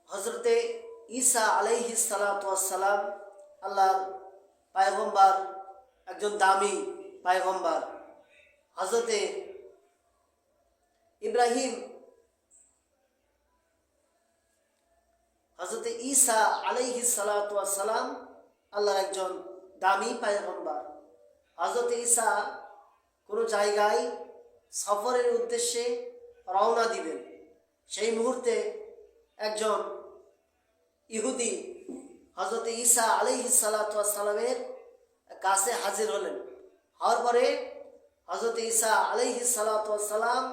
হজরতে ঈসা আলাইহিস সালাতু ওয়াস সালাম আল্লাহর পায়গম্বার, একজন দামি পায়গম্বার। হজরতে ইব্রাহিম, হজরতে ঈসা আলাইহিস সালাতু ওয়াস সালাম আল্লাহর একজন দামি পায়গম্বার। হজরতে ঈসা কোনো জায়গায় সফরের উদ্দেশ্যে রওনা দিবেন, সেই মুহূর্তে একজন ইহুদি হজরতে ঈসা আলাইহিস সালাতু ওয়াস সালামের কাছে হাজির হলেন। হওয়ার পরে হজরতে ঈসা আলাইহিস সালাতু ওয়াস সালাম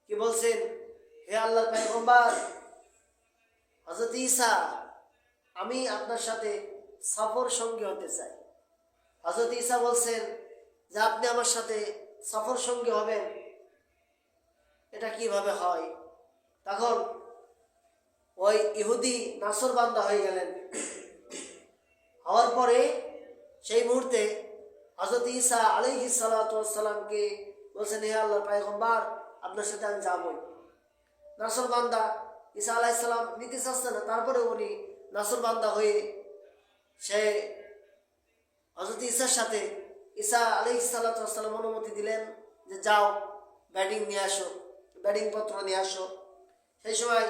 কি বলছেন, হে আল্লাহর পয়গম্বর হজরত ঈসা, আমি আপনার সাথে সফর সঙ্গী হতে চাই। হজরত ঈসা বলছেন যে আপনি আমার সাথে সফর সঙ্গী হবেন, এটা কিভাবে হয়? তখন ওই ইহুদি নাসরবান্দা হয়ে গেলেন। হওয়ার পরে সেই মুহূর্তে হজরত ঈসা আলাইহিস সালাতু ওয়াস সালামকে বলছেন, হে আল্লাহর পয়গম্বর আপনার সাথে আমি যাবই। নাসরবান্দা ঈসা আলাইহিস সালাম নিতে চাচ্ছে না, তারপরে উনি নাসরবান্দা হয়ে সে হজরত ঈসার সাথে ঈসা আলাইহিস সালাতু ওয়াস সালাম অনুমতি দিলেন যে যাও, ব্যাটিং নিয়ে আসো, ব্যাটিং পত্র নিয়ে আসো। সেই সময়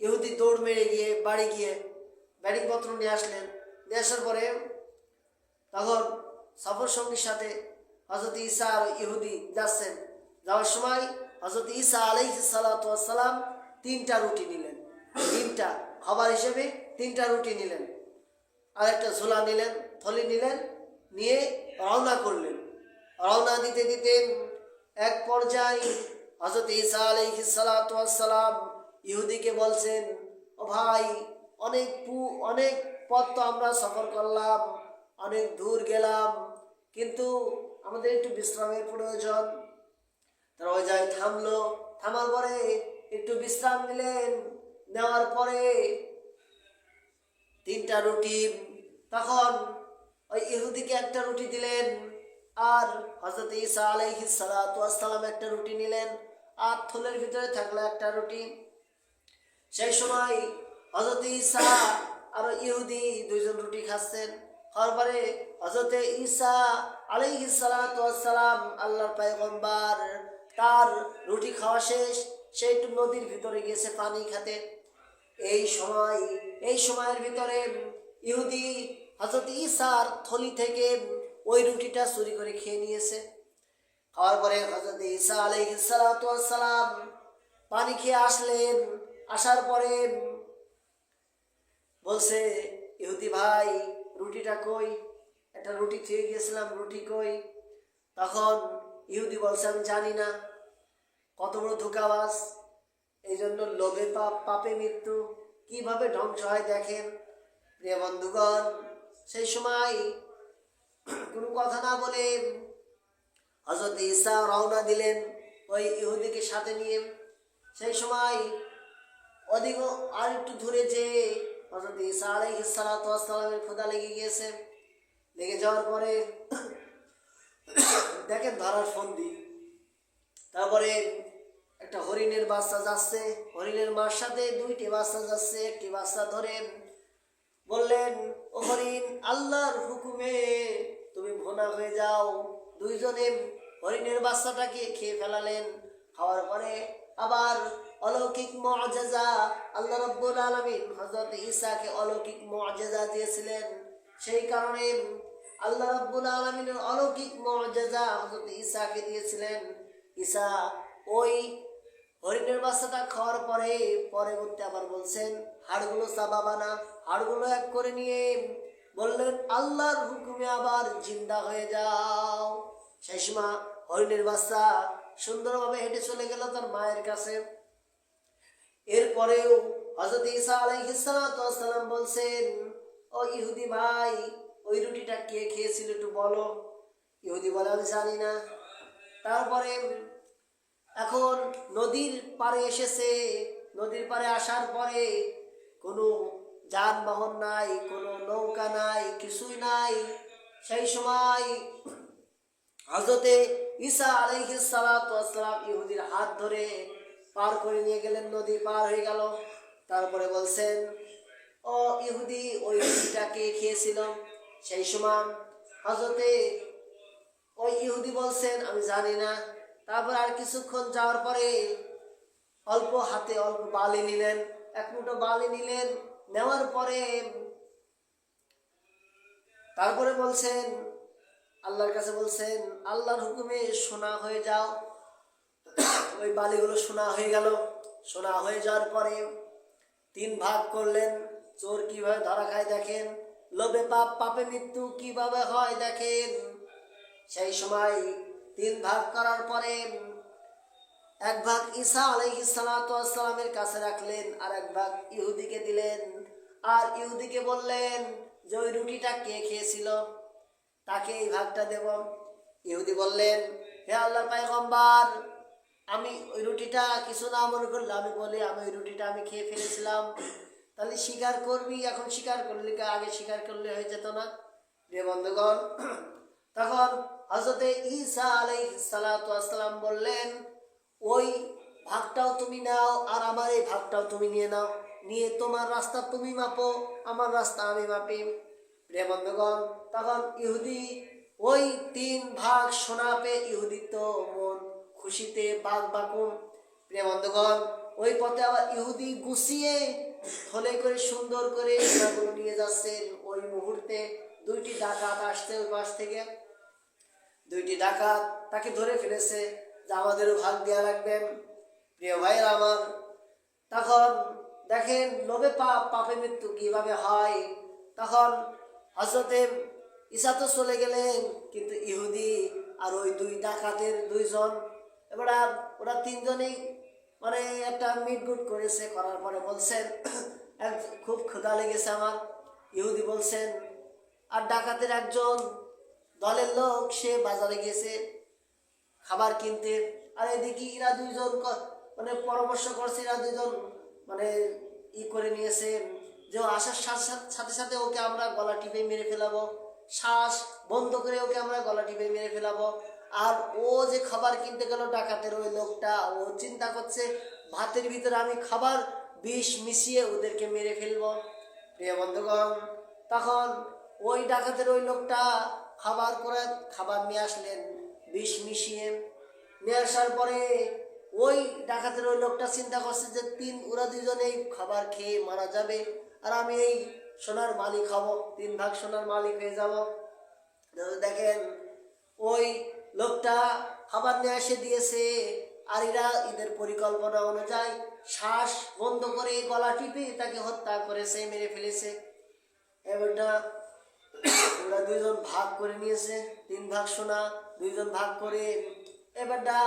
ইহুদি দৌড় মেরে গিয়ে বাড়ি গিয়ে ব্যাটিং পত্র নিয়ে আসলেন। নিয়ে আসার পরে তখন সফর সঙ্গীর সাথে হজরত ঈসা আর ইহুদি যাচ্ছেন। যাওয়ার সময় হজরত ঈসা আলাইহিস সালাতু ওয়াস সালাম 3টা রুটি নিলেন, 3টা খাবার হিসেবে 3টা রুটি নিলেন, আর একটা ঝোলা নিলেন, থলি নিলেন, নিয়ে রওনা করলেন। রওনা দিতে দিতে এক পর্যায়ে হজরত ঈসা আলাইহিস সালাতু ওয়াস সালাম ইহুদিকে বলছেন, ও ভাই, অনেক পথ তো আমরা সফর করলাম, অনেক দূর গেলাম, কিন্তু আমাদের একটু বিশ্রামের প্রয়োজন। তারা ওই জায়গায় থামলো। থামার পরে একটু বিশ্রাম নিলেন। নেওয়ার পরে 3টা রুটি, তখন ওই ইহুদিকে একটা রুটি দিলেন, আর হযরত ঈসা আলাইহিস সালাতু ওয়াস সালাম একটা রুটি নিলেন, আর থলের ভিতরে থাকলো একটা রুটি। সেই সময় হযরত ঈসা আর ইহুদি দুইজন রুটি খাচ্ছেন। খাওয়ার পরে হযরত ঈসা আলাইহিস সালাতু ওয়াস সালাম আল্লাহর পয়গম্বর, তার রুটি খাওয়া শেষ, সে একটু নদীর ভিতরে গেছে পানি খেতে। এই সময়ের ভিতরে ইহুদি হযরত ঈসার থলি থেকে ওই রুটিটা চুরি করে খেয়ে নিয়েছে। খাওয়ার পরে হযরত ঈসা আলাইহিস সালাতু ওয়াস সালাম পানি খেয়ে আসলেন। আসার পরে বলছে, ইহুদি ভাই, রুটিটা কই? একটা রুটি থুয়ে গিয়েছিলাম, রুটি কই? তখন ইহুদি বলছে, আমি জানি না। কত বড় ধোঁকাবাজ! এই জন্য লোভে পাপ, পাপে মৃত্যু, কিভাবে ধ্বংস হয় দেখেন। প্রিয় বন্ধুগণ, সেই সময় কোনো কথা না বলে হযরত ঈসা রওনা দিলেন ওই ইহুদিকে সাথে নিয়ে। সেই সময় ওদিকে আর একটু দূরে যে হযরত ঈসা আলাইহিস সালাতু ওয়াস সালামের ক্ষুধা লেগে গিয়েছে। লেগে যাওয়ার পরে দেখেন ধরার ফন্দি। তারপরে একটা হরিণের বাচ্চা যাচ্ছে, হরিণের মার সাথে 2টি বাচ্চা যাচ্ছে। একটি বাচ্চা ধরে বললেন, ও হরিণ, আল্লাহর হুকুমে তুমি ভোনা হয়ে যাও। দুইজনে হরিণের বাচ্চাটাকে খেয়ে ফেলালেন। খাওয়ার পরে আবার অলৌকিক মুআজিজা, আল্লাহ রাব্বুল আলামিন হযরত ঈসাকে অলৌকিক মুআজিজা দিয়েছিলেন। সেই কারণে আল্লাহ রাব্বুল আলামিনের অলৌকিক মুআজিজা হযরত ঈসাকে দিয়েছিলেন। ঈসা ওই হরিণের বাচ্চাটা খাওয়ার পরে পরবর্তী আবার বলছেন, হাড়গুলো চাবাবা না। হাড়গুলো এক করে নিয়ে বললেন, আল্লাহর হুকুমে আবার জিন্দা হয়ে যাও। সেই সময় হরিণের বাচ্চা সুন্দরভাবে হেঁটে চলে গেল তার মায়ের কাছে। এরপরেও হযরত ঈসা আলাইহিস সালাতু ওয়াস সালাম বলছেন, ও ইহুদি ভাই, ওই রুটিটা কে খেয়েছিল একটু বলো। ইহুদি বলে, আমি জানি না। তারপরে এখন নদীর পাড়ে এসেছে। নদীর পাড়ে আসার পরে কোনো যানবাহন নাই, কোনো নৌকা নাই, কিছুই নাই। সেই সময় হযরতে ঈসা আলাইহিস সালাতু ওয়াস সালাম ইহুদির হাত ধরে পার করে নিয়ে গেলেন, নদী পার হয়ে গেল। তারপরে বলছেন, ও ইহুদি, ওই রুটিটাকে খেয়েছিল? সেই সময় হজরতে ওই ইহুদি বলছেন, আমি জানি না। তারপর আর কিছুক্ষণ যাওয়ার পরে অল্প হাতে অল্প বালি নিলেন, এক মুঠো বালি নিলেন, নেওয়ার পরে তারপরে বলছেন, আল্লাহর কাছে বলছেন, আল্লাহর হুকুমে সোনা হয়ে যাও। ওই বালিগুলো সোনা হয়ে গেল। সোনা হয়ে যাওয়ার পরে 3 ভাগ করলেন। চোর কিভাবে ধরা খায় দেখেন, লোভে পাপ, পাপে মৃত্যু কিভাবে হয় দেখেন। সেই সময় 3 ভাগ করার পরে 1 ভাগ ঈসা আলাইহিস সালাতু ওয়াস সালামের কাছে রাখলেন, আর 1 ভাগ ইহুদিকে দিলেন। আর ইহুদিকে বললেন যে ওই রুটিটা কে খেয়েছিল তাকে এই ভাগটা দেব। ইহুদি বললেন, হে আল্লাহর পয়গম্বর, আমি ওই রুটিটা কিছু না মনে করলে আমি বলি আমি ওই রুটিটা আমি খেয়ে ফেলেছিলাম। তাহলে স্বীকার করবি, এখন স্বীকার করলি, আগে স্বীকার করলে হয়ে যেত না? প্রিয় বন্ধুগণ, তখন হযরতে ঈসা আলাইহিস সালাতু ওয়াস সালাম বললেন, ওই ভাগটাও তুমি নাও, আর আমার এই ভাগটাও তুমি নিয়ে নাও, নিয়ে তোমার রাস্তা তুমি মাপো, আমার রাস্তা আমি মাপি। প্রিয় বন্ধুগণ, তখন ইহুদি ওই 3 ভাগ সোনা পেয়ে ইহুদি তো মন খুশিতে বাগ বাকুম। প্রিয় বন্ধুগণ, ওই পথে আবার ইহুদি গুছিয়ে থলে করে সুন্দর করে সোনাগুলো নিয়ে যাচ্ছেন। ওই মুহূর্তে 2টি ডাকাত আসছে ওই পাশ থেকে। 2টি ডাকাত তাকে ধরে ফেলেছে যে আমাদেরও ভাগ দেওয়া লাগবে। প্রিয় ভাইরা আমার, তখন দেখেন লোভে পাপ, পাপে মৃত্যু কিভাবে হয়। তখন হযরতে ঈসা তো চলে গেলেন, কিন্তু ইহুদি আর ওই 2 ডাকাতের 2 জন, এবার ওরা 3 জনেই মানে একটা মিটগুট করেছে। করার পরে বলছেন, খুব ক্ষুধা লেগেছে আমার। ইহুদি বলছেন, আর ডাকাতের একজন দলের লোক সে বাজারে গেছে খাবার কিনতে। আর এদিকে এরা 2 জন মানে পরামর্শ করছে, এরা 2 জন মানে করে নিয়েছে যে আসার সাথে সাথে ওকে আমরা গলা টিপে মেরে ফেলাবো, শ্বাস বন্ধ করে ওকে আমরা গলা টিপে মেরে ফেলাবো। আর ও যে খাবার কিনতে গেল ডাকাতের ওই লোকটা, ও চিন্তা করছে ভাতের ভিতরে আমি খাবার বিষ মিশিয়ে ওদেরকে মেরে ফেলবো। প্রিয় বন্ধুগণ, তখন ওই ডাকাতের ওই লোকটা খাবার নিয়ে আসলেন বিষ মিশিয়ে। নিয়ে আসার পরে ওই ডাকাতের ওই লোকটা চিন্তা করছে যে ওরা 2 জনেই খাবার খেয়ে মারা যাবে, আর আমি এই সোনার মালিক হব, 3 ভাগ সোনার মালিক হয়ে যাব। দেখেন ওই লোকটা খাবার নিয়ে এসে দিয়েছে, আর এরা এদের পরিকল্পনা অনুযায়ী শ্বাস বন্ধ করে গলা টিপে তাকে হত্যা করেছে, মেরে ফেলেছে। এবারটা ওরা 2 জন ভাগ করে নিয়েছে, 3 ভাগ সোনা 2 জন ভাগ করে। এবারটা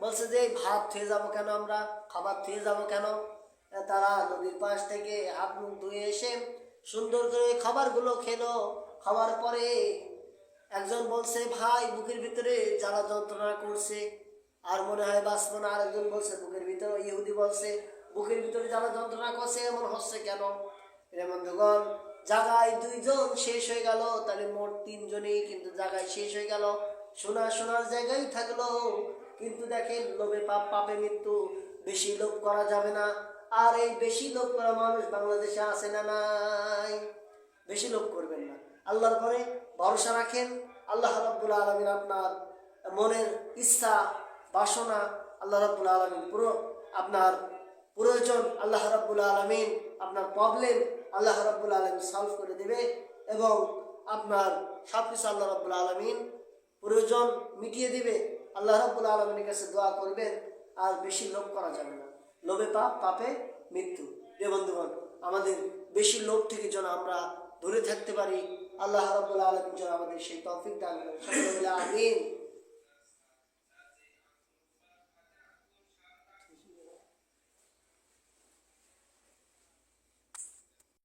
বলছে যে ভাত থুয়ে যাবো কেন, আমরা খাবার থুয়ে যাবো কেন। তারা নদীর পাশ থেকে হাত মুখ ধুয়ে এসে সুন্দর করে খাবারগুলো খেলো। খাওয়ার পরে একজন বলছে, ভাই বুকের ভিতরে জ্বালা যন্ত্রণা করছে, আর মনে হয় বাঁচবো না। আরেকজন বলছে বুকের ভিতরে, ইহুদি বলছে বুকের ভিতরে জ্বালা যন্ত্রণা করছে, এমন হচ্ছে কেন? বন্ধুগণ, জায়গায় 2 জন শেষ হয়ে গেল, তাহলে মোট 3 জনেই কিন্তু জায়গায় শেষ হয়ে গেল। সোনার জায়গায় থাকলো, কিন্তু দেখেন লোভে পাপ, পাপে মৃত্যু। বেশি লোভ করা যাবে না। আর এই বেশি লোভ করা মানুষ বাংলাদেশে আছে না নাই? বেশি লোভ করবেন না, আল্লাহর পরে ভরসা রাখেন। আল্লাহ রাব্বুল আলামিন আপনার মনের ইচ্ছা বাসনা, আল্লাহ রাব্বুল আলামিন পুরো আপনার প্রয়োজন, আল্লাহ রাব্বুল আলামিন আপনার প্রবলেম আল্লাহ রাব্বুল আলামিন সলভ করে দেবে, এবং আপনার সব কিছু আল্লাহ রাব্বুল আলামিন প্রয়োজন মিটিয়ে দিবে। আল্লাহ রাব্বুল আলামিনের কাছে দোয়া করবেন। আর বেশি লোভ করা যাবে না, লোভে পাপ, পাপে মৃত্যু। প্রিয় বন্ধুগণ, আমাদের বেশি লোভ থেকে যেন আমরা দূরে থাকতে পারি, আল্লাহ রাব্বুল আলামিন যেন আমাদের সেই তৌফিক দান করেন। সকলে বলে আমিন।